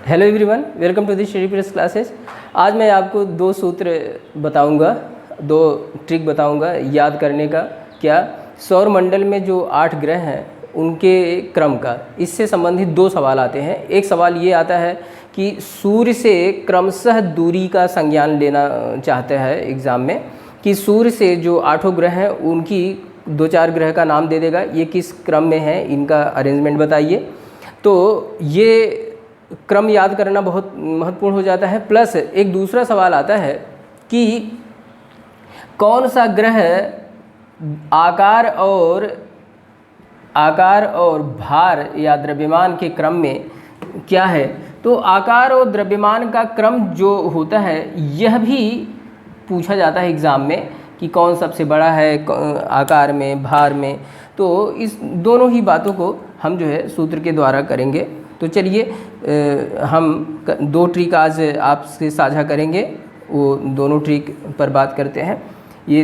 Hello everyone, welcome to the Study Plus Classes. आज मैं आपको दो सूत्र बताऊंगा, दो ट्रिक बताऊंगा याद करने का। क्या सौर मंडल में जो 8 ग्रह हैं उनके क्रम का, इससे संबंधित दो सवाल आते हैं। एक सवाल ये आता है कि सूर्य से क्रमशः दूरी का संज्ञान लेना चाहते हैं एग्ज़ाम में, कि सूर्य से जो 8 ग्रह हैं उनकी 2-4 ग्रह का नाम दे देगा, ये किस क्रम में है, इनका अरेंजमेंट बताइए। तो ये क्रम याद करना बहुत महत्वपूर्ण हो जाता है। प्लस एक दूसरा सवाल आता है कि कौन सा ग्रह आकार और भार या द्रव्यमान के क्रम में क्या है। तो आकार और द्रव्यमान का क्रम जो होता है यह भी पूछा जाता है एग्ज़ाम में कि कौन सबसे बड़ा है आकार में, भार में। तो इस दोनों ही बातों को हम जो है सूत्र के द्वारा करेंगे। तो चलिए हम दो ट्रिक आज आपसे साझा करेंगे, वो दोनों ट्रिक पर बात करते हैं। ये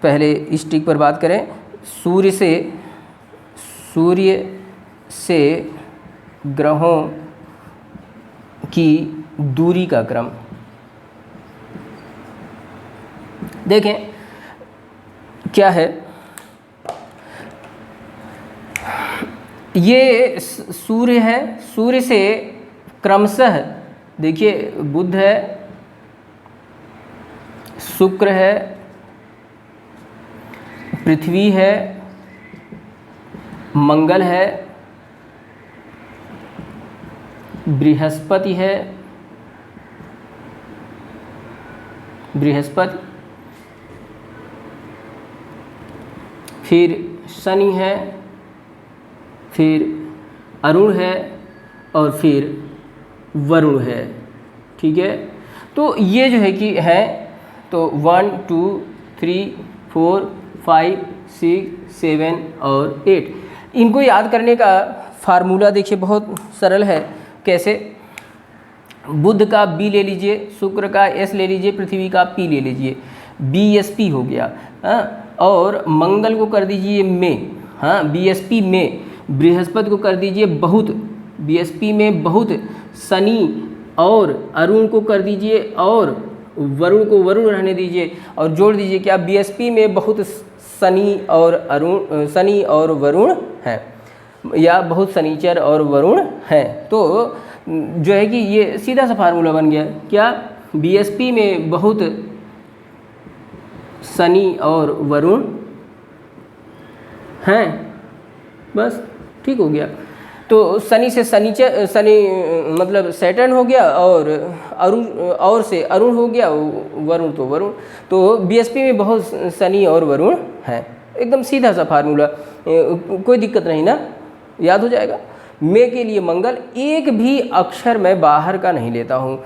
पहले इस ट्रिक पर बात करें, सूर्य से ग्रहों की दूरी का क्रम। देखें क्या है, ये सूर्य है। सूर्य से क्रमशः देखिए बुध है, शुक्र है, पृथ्वी है, मंगल है, बृहस्पति है, फिर शनि है, फिर अरुण है और फिर वरुण है। ठीक है, तो ये जो है कि है, तो 1 2 3 4 5 6 7 और 8। इनको याद करने का फार्मूला देखिए बहुत सरल है। कैसे, बुध का बी ले लीजिए, शुक्र का एस ले लीजिए, पृथ्वी का पी ले लीजिए, BSP हो गया। और मंगल को कर दीजिए में, BSP में, बृहस्पति को कर दीजिए बहुत, BSP में बहुत, शनि और अरुण को कर दीजिए और वरुण को वरुण रहने दीजिए, और जोड़ दीजिए क्या, BSP में बहुत शनि और वरुण हैं, या बहुत शनिचर और वरुण हैं। तो जो है कि ये सीधा सा फार्मूला बन गया। क्या, BSP में बहुत शनि और वरुण हैं, बस ठीक हो गया। तो शनि से शनि मतलब सैटर्न हो गया, और अरुण से अरुण हो गया, वरुण तो वरुण। तो BSP में बहुत शनि और वरुण हैं। एकदम सीधा सा फार्मूला, कोई दिक्कत नहीं ना, याद हो जाएगा। मैं के लिए मंगल, एक भी अक्षर मैं बाहर का नहीं लेता हूँ।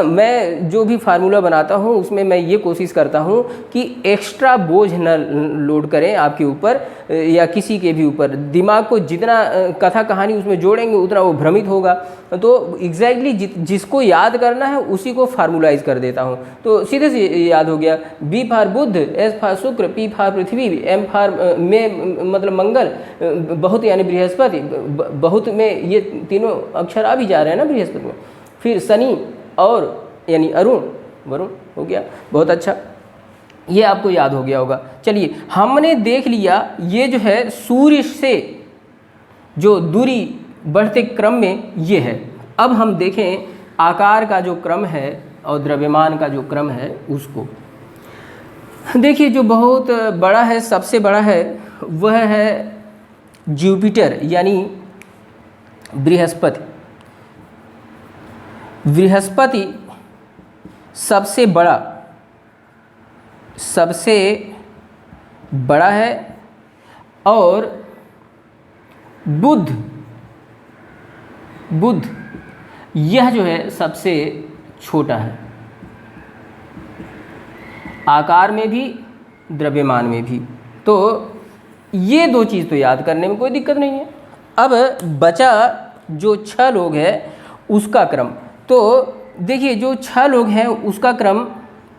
मैं जो भी फार्मूला बनाता हूँ उसमें मैं ये कोशिश करता हूँ कि एक्स्ट्रा बोझ न लोड करें आपके ऊपर या किसी के भी ऊपर। दिमाग को जितना कथा कहानी उसमें जोड़ेंगे उतना वो भ्रमित होगा। तो एग्जैक्टली जिसको याद करना है उसी को फार्मूलाइज कर देता हूँ, तो सीधे से याद हो गया। B for Budh, S for Shukra, P for Prithvi, M for में मतलब मंगल, बहुत यानी बृहस्पति, बहुत में ये तीनों अक्षर आ भी जा रहे हैं ना बृहस्पति में, फिर शनि और यानी अरुण वरुण हो गया। बहुत अच्छा, ये आपको याद हो गया होगा। चलिए हमने देख लिया ये जो है सूर्य से जो दूरी बढ़ते क्रम में ये है। अब हम देखें आकार का जो क्रम है और द्रव्यमान का जो क्रम है उसको देखिए। जो बहुत बड़ा है, सबसे बड़ा है, वह है जुपिटर यानी बृहस्पति। बृहस्पति सबसे बड़ा है और बुध यह जो है सबसे छोटा है, आकार में भी द्रव्यमान में भी। तो ये दो चीज़ तो याद करने में कोई दिक्कत नहीं है। अब बचा जो 6 लोग हैं उसका क्रम। तो देखिए जो 6 लोग हैं उसका क्रम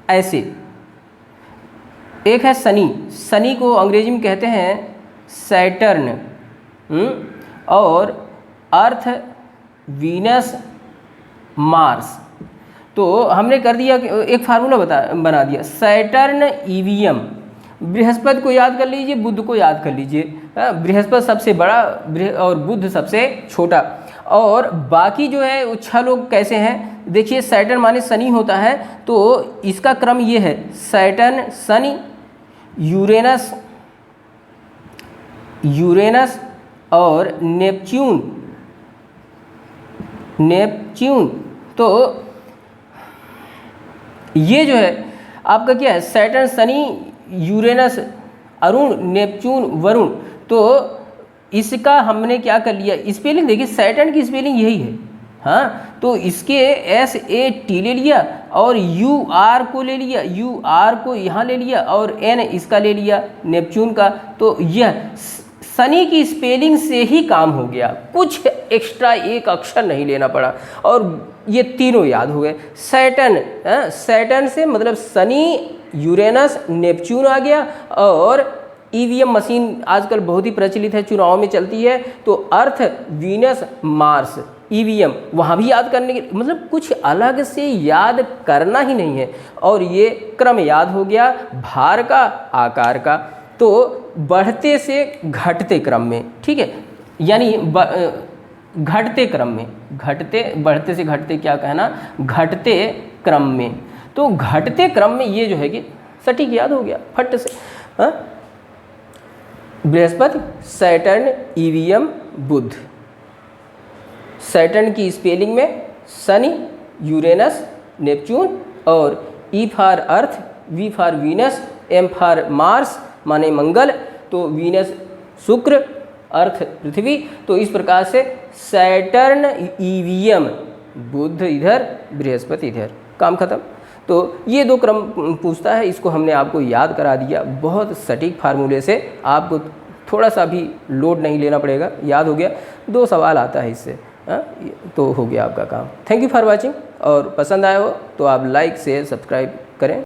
ऐसे, एक है शनि को अंग्रेजी में कहते हैं सैटर्न, और अर्थ, वीनस मार्स। तो हमने कर दिया, एक फार्मूला बना दिया, सैटर्न ईवीएम। बृहस्पति को याद कर लीजिए, बुध को याद कर लीजिए। बृहस्पति सबसे बड़ा और बुध सबसे छोटा। और बाकी जो है वो 6 लोग कैसे हैं, देखिए सैटर्न माने शनि होता है, तो इसका क्रम ये है, सैटर्न, शनि, यूरेनस और नेपच्यून। तो ये जो है आपका क्या है, Saturn, Shani, Uranus, Arun, Neptune, Varun. तो इसका हमने क्या कर लिया, स्पेलिंग देखिए, सैटर्न की स्पेलिंग यही है। हाँ, तो इसके SAT ले लिया और UR को ले लिया, UR को यहाँ ले लिया और N इसका ले लिया, नेपच्यून का। तो यह शनि की स्पेलिंग से ही काम हो गया, कुछ एक्स्ट्रा एक अक्षर नहीं लेना पड़ा और ये तीनों याद हो गए। सैटर्न से मतलब शनि, यूरेनस, नेपच्यून आ गया। और ईवीएम मशीन आजकल बहुत ही प्रचलित है, चुनाव में चलती है, तो अर्थ, वीनस, मार्स, ईवीएम वहाँ भी याद करने के, मतलब कुछ अलग से याद करना ही नहीं है। और ये क्रम याद हो गया, भार का, आकार का। तो बढ़ते से घटते क्रम में, ठीक है, यानी घटते क्रम में, बढ़ते से घटते क्या कहना, घटते क्रम में। तो घटते क्रम में ये जो है कि सटीक याद हो गया फट से। हाँ, Brihaspati, Saturn, EVM, Budh. Saturn की स्पेलिंग में शनि, यूरेनस, नेपच्यून और E for Earth, V for Venus, M for Mars माने मंगल, तो वीनस शुक्र, अर्थ पृथ्वी। तो इस प्रकार से सैटर्न, ईवीएम, बुध इधर, बृहस्पति इधर, काम खत्म। तो ये 2 क्रम पूछता है, इसको हमने आपको याद करा दिया बहुत सटीक फार्मूले से, आपको थोड़ा सा भी लोड नहीं लेना पड़ेगा, याद हो गया। 2 सवाल आता है इससे, तो हो गया आपका काम। Thank you for watching. और पसंद आया हो तो आप लाइक, शेयर, सब्सक्राइब करें।